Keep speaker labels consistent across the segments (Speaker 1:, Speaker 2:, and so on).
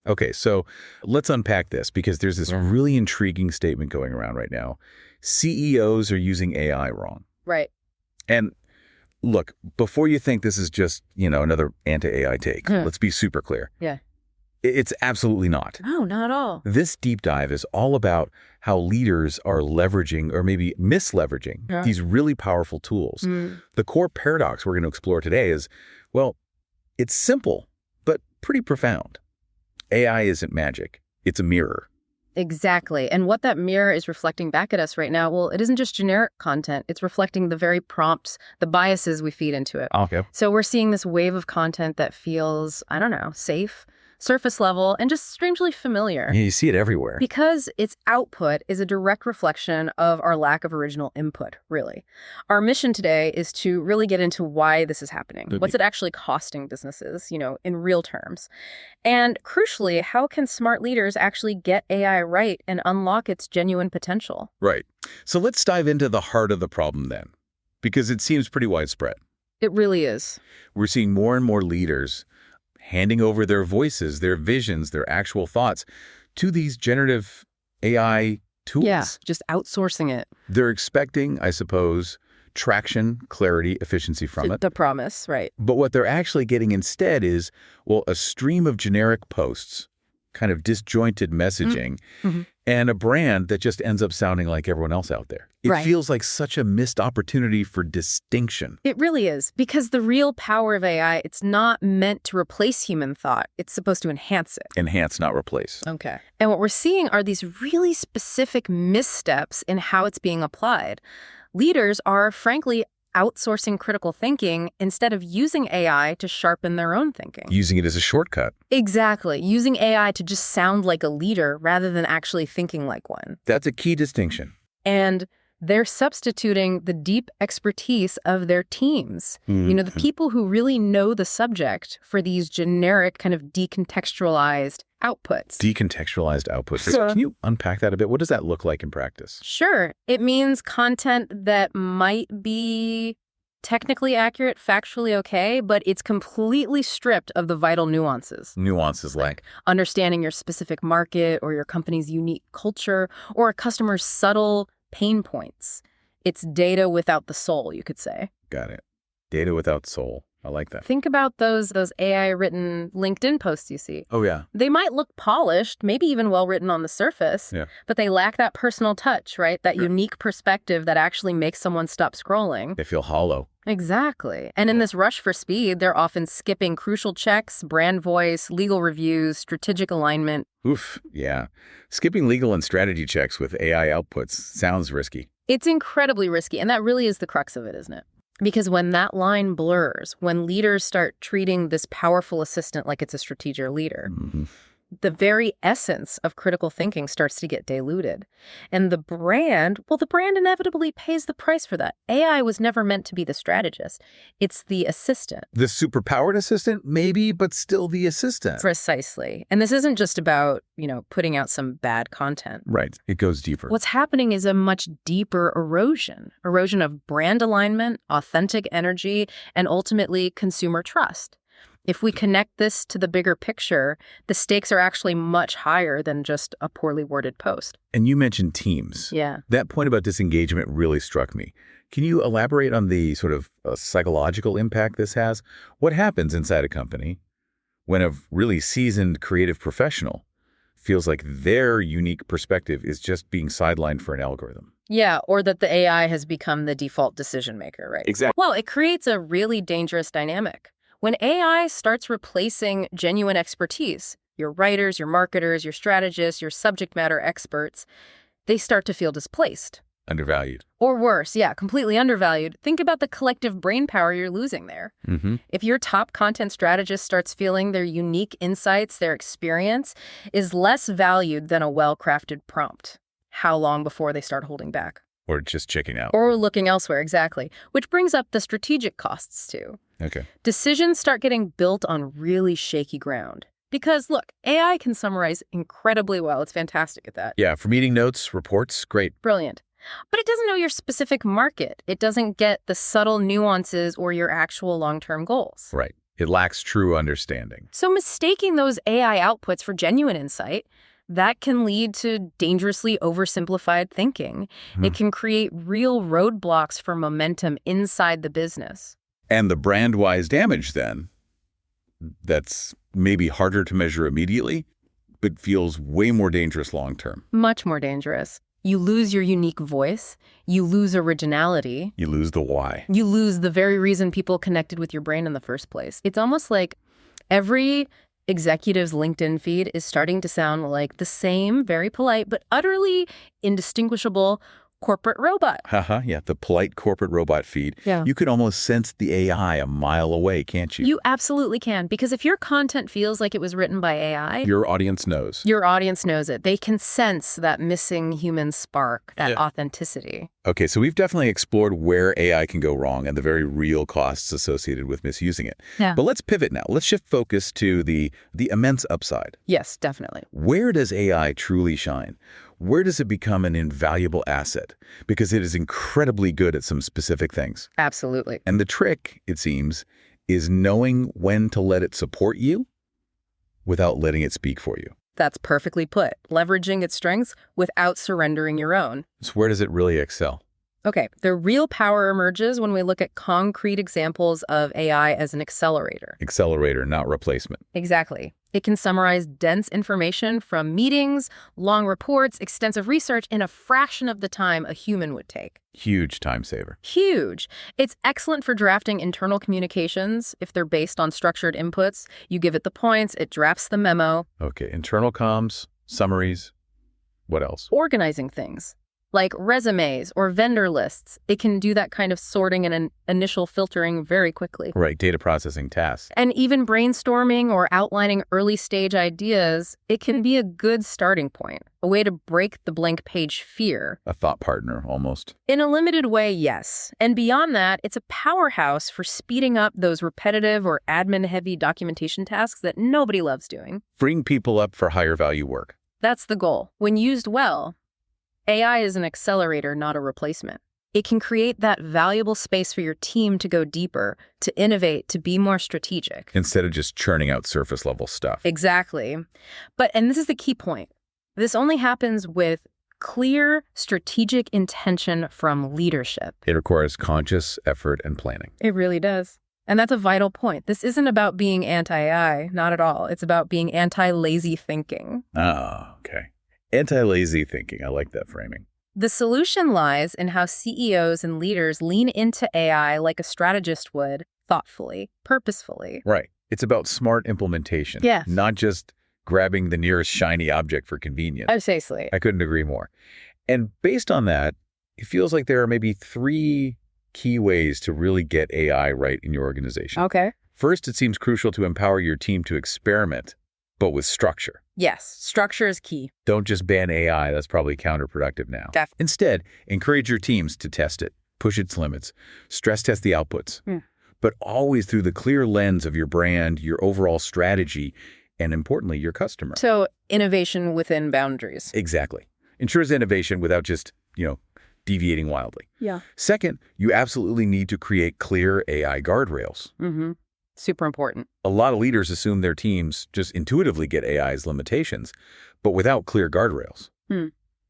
Speaker 1: Okay, so let's unpack this because there's this really intriguing statement going around right now. CEOs are using AI wrong.
Speaker 2: Right.
Speaker 1: And look, before you think this is just, another anti-AI take, let's be super clear.
Speaker 2: Yeah.
Speaker 1: It's absolutely not.
Speaker 2: No, not at all.
Speaker 1: This deep dive is all about how leaders are leveraging or maybe misleveraging these really powerful tools. The core paradox we're going to explore today is, well, it's simple, but pretty profound. AI isn't magic. It's a mirror.
Speaker 2: Exactly. And what that mirror is reflecting back at us right now, well, it isn't just generic content. It's reflecting the very prompts, the biases we feed into it.
Speaker 1: Okay.
Speaker 2: So we're seeing this wave of content that feels, I don't know, safe, surface level, and just strangely familiar.
Speaker 1: Yeah, you see it everywhere.
Speaker 2: Because its output is a direct reflection of our lack of original input, really. Our mission today is to really get into why this is happening. What's it actually costing businesses, in real terms? And crucially, how can smart leaders actually get AI right and unlock its genuine potential?
Speaker 1: Right. So let's dive into the heart of the problem then, because it seems pretty widespread.
Speaker 2: It really is.
Speaker 1: We're seeing more and more leaders handing over their voices, their visions, their actual thoughts to these generative AI tools.
Speaker 2: Yeah, just outsourcing it.
Speaker 1: They're expecting, I suppose, traction, clarity, efficiency from it.
Speaker 2: The promise, right.
Speaker 1: But what they're actually getting instead is, well, a stream of generic posts, kind of disjointed messaging, and a brand that just ends up sounding like everyone else out there. It feels like such a missed opportunity for distinction.
Speaker 2: It really is, because the real power of AI, it's not meant to replace human thought. It's supposed to enhance it.
Speaker 1: Enhance, not replace.
Speaker 2: Okay. And what we're seeing are these really specific missteps in how it's being applied. Leaders are, frankly, outsourcing critical thinking instead of using AI to sharpen their own thinking.
Speaker 1: Using it as a shortcut.
Speaker 2: Exactly. Using AI to just sound like a leader rather than actually thinking like one.
Speaker 1: That's a key distinction.
Speaker 2: And they're substituting the deep expertise of their teams. The people who really know the subject for these generic kind of decontextualized outputs.
Speaker 1: Decontextualized outputs. Can you unpack that a bit? What does that look like in practice?
Speaker 2: Sure. It means content that might be technically accurate, factually okay, but it's completely stripped of the vital nuances.
Speaker 1: Nuances like?
Speaker 2: Understanding your specific market or your company's unique culture or a customer's subtle pain points. It's data without the soul, you could say.
Speaker 1: Got it. Data without soul. I like that.
Speaker 2: Think about those AI-written LinkedIn posts you see.
Speaker 1: Oh, yeah.
Speaker 2: They might look polished, maybe even well-written on the surface, but they lack that personal touch, right? That unique perspective that actually makes someone stop scrolling.
Speaker 1: They feel hollow.
Speaker 2: Exactly. And in this rush for speed, they're often skipping crucial checks, brand voice, legal reviews, strategic alignment.
Speaker 1: Oof, yeah. Skipping legal and strategy checks with AI outputs sounds risky.
Speaker 2: It's incredibly risky, and that really is the crux of it, isn't it? Because when that line blurs, when leaders start treating this powerful assistant like it's a strategic leader, the very essence of critical thinking starts to get diluted. And the brand inevitably pays the price for that. AI was never meant to be the strategist. It's the assistant.
Speaker 1: The superpowered assistant, maybe, but still the assistant.
Speaker 2: Precisely. And this isn't just about, putting out some bad content.
Speaker 1: Right. It goes deeper.
Speaker 2: What's happening is a much deeper erosion of brand alignment, authentic energy, and ultimately consumer trust. If we connect this to the bigger picture, the stakes are actually much higher than just a poorly worded post.
Speaker 1: And you mentioned teams.
Speaker 2: Yeah.
Speaker 1: That point about disengagement really struck me. Can you elaborate on the sort of psychological impact this has? What happens inside a company when a really seasoned creative professional feels like their unique perspective is just being sidelined for an algorithm?
Speaker 2: Yeah, or that the AI has become the default decision maker, right?
Speaker 1: Exactly.
Speaker 2: Well, it creates a really dangerous dynamic. When AI starts replacing genuine expertise, your writers, your marketers, your strategists, your subject matter experts, they start to feel displaced.
Speaker 1: Undervalued.
Speaker 2: Or worse, completely undervalued. Think about the collective brain power you're losing there. If your top content strategist starts feeling their unique insights, their experience is less valued than a well-crafted prompt, how long before they start holding back?
Speaker 1: Or just checking out.
Speaker 2: Or looking elsewhere, exactly. Which brings up the strategic costs, too.
Speaker 1: Okay.
Speaker 2: Decisions start getting built on really shaky ground. Because, look, AI can summarize incredibly well. It's fantastic at that.
Speaker 1: Yeah, for meeting notes, reports, great.
Speaker 2: Brilliant. But it doesn't know your specific market. It doesn't get the subtle nuances or your actual long-term goals.
Speaker 1: Right. It lacks true understanding.
Speaker 2: So mistaking those AI outputs for genuine insight, that can lead to dangerously oversimplified thinking. It can create real roadblocks for momentum inside the business.
Speaker 1: And the brand-wise damage, then, that's maybe harder to measure immediately, but feels way more dangerous long-term.
Speaker 2: Much more dangerous. You lose your unique voice. You lose originality.
Speaker 1: You lose the why.
Speaker 2: You lose the very reason people connected with your brain in the first place. It's almost like every executive's LinkedIn feed is starting to sound like the same, very polite, but utterly indistinguishable corporate robot.
Speaker 1: Haha, yeah, the polite corporate robot feed.
Speaker 2: Yeah.
Speaker 1: You can almost sense the AI a mile away, can't you?
Speaker 2: You absolutely can, because if your content feels like it was written by AI,
Speaker 1: Your audience knows.
Speaker 2: your audience knows it. They can sense that missing human spark, that authenticity.
Speaker 1: Okay, so we've definitely explored where AI can go wrong and the very real costs associated with misusing it.
Speaker 2: Yeah.
Speaker 1: But let's pivot now. Let's shift focus to the immense upside.
Speaker 2: Yes, definitely.
Speaker 1: Where does AI truly shine? Where does it become an invaluable asset? Because it is incredibly good at some specific things.
Speaker 2: Absolutely.
Speaker 1: And the trick, it seems, is knowing when to let it support you without letting it speak for you.
Speaker 2: That's perfectly put. Leveraging its strengths without surrendering your own.
Speaker 1: So where does it really excel?
Speaker 2: Okay, the real power emerges when we look at concrete examples of AI as an accelerator.
Speaker 1: Accelerator, not replacement.
Speaker 2: Exactly. It can summarize dense information from meetings, long reports, extensive research in a fraction of the time a human would take.
Speaker 1: Huge time saver.
Speaker 2: Huge. It's excellent for drafting internal communications. If they're based on structured inputs, you give it the points, it drafts the memo.
Speaker 1: Okay, internal comms, summaries, what else?
Speaker 2: Organizing things, like resumes or vendor lists. It can do that kind of sorting and an initial filtering very quickly.
Speaker 1: Right, data processing tasks.
Speaker 2: And even brainstorming or outlining early stage ideas, it can be a good starting point, a way to break the blank page fear.
Speaker 1: A thought partner, almost.
Speaker 2: In a limited way, yes. And beyond that, it's a powerhouse for speeding up those repetitive or admin-heavy documentation tasks that nobody loves doing.
Speaker 1: Freeing people up for higher value work.
Speaker 2: That's the goal. When used well, AI is an accelerator, not a replacement. It can create that valuable space for your team to go deeper, to innovate, to be more strategic.
Speaker 1: Instead of just churning out surface level stuff.
Speaker 2: Exactly. And this is the key point, this only happens with clear strategic intention from leadership.
Speaker 1: It requires conscious effort and planning.
Speaker 2: It really does. And that's a vital point. This isn't about being anti-AI, not at all. It's about being anti-lazy thinking.
Speaker 1: Ah, okay. Anti-lazy thinking. I like that framing.
Speaker 2: The solution lies in how CEOs and leaders lean into AI like a strategist would, thoughtfully, purposefully.
Speaker 1: Right. It's about smart implementation.
Speaker 2: Yes.
Speaker 1: Not just grabbing the nearest shiny object for convenience.
Speaker 2: Precisely.
Speaker 1: I couldn't agree more. And based on that, it feels like there are maybe 3 key ways to really get AI right in your organization.
Speaker 2: Okay.
Speaker 1: First, it seems crucial to empower your team to experiment, but with structure.
Speaker 2: Yes, structure is key.
Speaker 1: Don't just ban AI. That's probably counterproductive now. Instead, encourage your teams to test it, push its limits, stress test the outputs, but always through the clear lens of your brand, your overall strategy, and importantly, your customer.
Speaker 2: So innovation within boundaries.
Speaker 1: Exactly. Ensures innovation without just, deviating wildly.
Speaker 2: Yeah.
Speaker 1: Second, you absolutely need to create clear AI guardrails.
Speaker 2: Mm-hmm. Super important.
Speaker 1: A lot of leaders assume their teams just intuitively get AI's limitations, but without clear guardrails.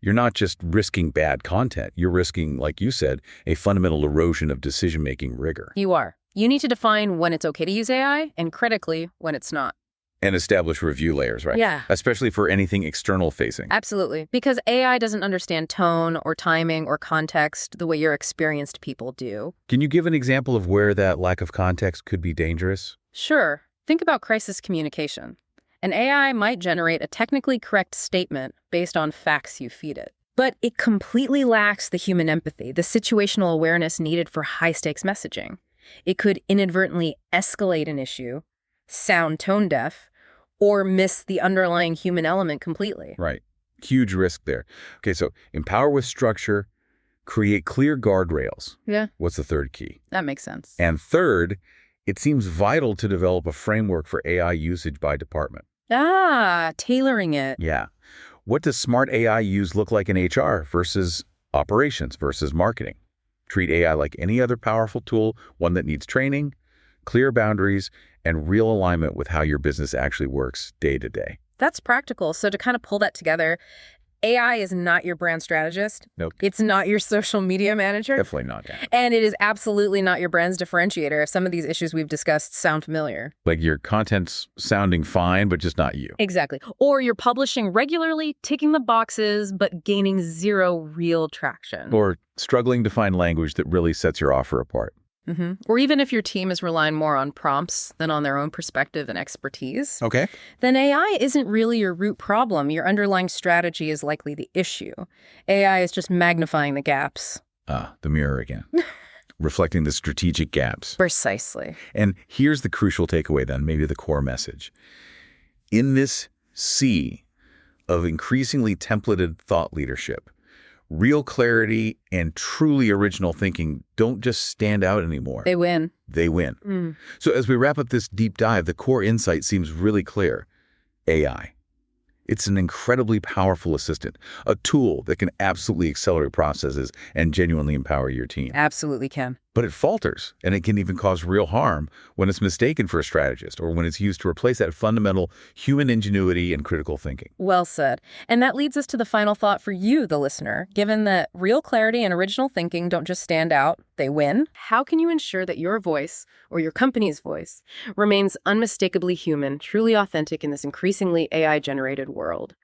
Speaker 1: You're not just risking bad content. You're risking, like you said, a fundamental erosion of decision-making rigor.
Speaker 2: You are. You need to define when it's okay to use AI and critically when it's not.
Speaker 1: And establish review layers, right?
Speaker 2: Yeah.
Speaker 1: Especially for anything external facing.
Speaker 2: Absolutely. Because AI doesn't understand tone or timing or context the way your experienced people do.
Speaker 1: Can you give an example of where that lack of context could be dangerous?
Speaker 2: Sure. Think about crisis communication. An AI might generate a technically correct statement based on facts you feed it. But it completely lacks the human empathy, the situational awareness needed for high-stakes messaging. It could inadvertently escalate an issue, sound tone deaf, or miss the underlying human element completely.
Speaker 1: Right. Huge risk there. Okay, so empower with structure, create clear guardrails.
Speaker 2: Yeah.
Speaker 1: What's the third key?
Speaker 2: That makes sense.
Speaker 1: And third, it seems vital to develop a framework for AI usage by department.
Speaker 2: Tailoring it.
Speaker 1: Yeah. What does smart AI use look like in HR versus operations versus marketing? Treat AI like any other powerful tool, one that needs training, clear boundaries, and real alignment with how your business actually works day to day.
Speaker 2: That's practical. So to kind of pull that together, AI is not your brand strategist.
Speaker 1: Nope.
Speaker 2: It's not your social media manager.
Speaker 1: Definitely not that.
Speaker 2: And it is absolutely not your brand's differentiator if some of these issues we've discussed sound familiar.
Speaker 1: Like your content's sounding fine, but just not you.
Speaker 2: Exactly. Or you're publishing regularly, ticking the boxes, but gaining zero real traction.
Speaker 1: Or struggling to find language that really sets your offer apart.
Speaker 2: Or even if your team is relying more on prompts than on their own perspective and expertise,
Speaker 1: Okay.
Speaker 2: then AI isn't really your root problem. Your underlying strategy is likely the issue. AI is just magnifying the gaps.
Speaker 1: The mirror again. Reflecting the strategic gaps.
Speaker 2: Precisely.
Speaker 1: And here's the crucial takeaway then, maybe the core message. In this sea of increasingly templated thought leadership, real clarity and truly original thinking don't just stand out anymore.
Speaker 2: They win.
Speaker 1: They win. So as we wrap up this deep dive, the core insight seems really clear. AI. It's an incredibly powerful assistant, a tool that can absolutely accelerate processes and genuinely empower your team.
Speaker 2: Absolutely can.
Speaker 1: But it falters, and it can even cause real harm when it's mistaken for a strategist or when it's used to replace that fundamental human ingenuity and critical thinking.
Speaker 2: Well said. And that leads us to the final thought for you, the listener. Given that real clarity and original thinking don't just stand out, they win, how can you ensure that your voice, or your company's voice, remains unmistakably human, truly authentic in this increasingly AI-generated world?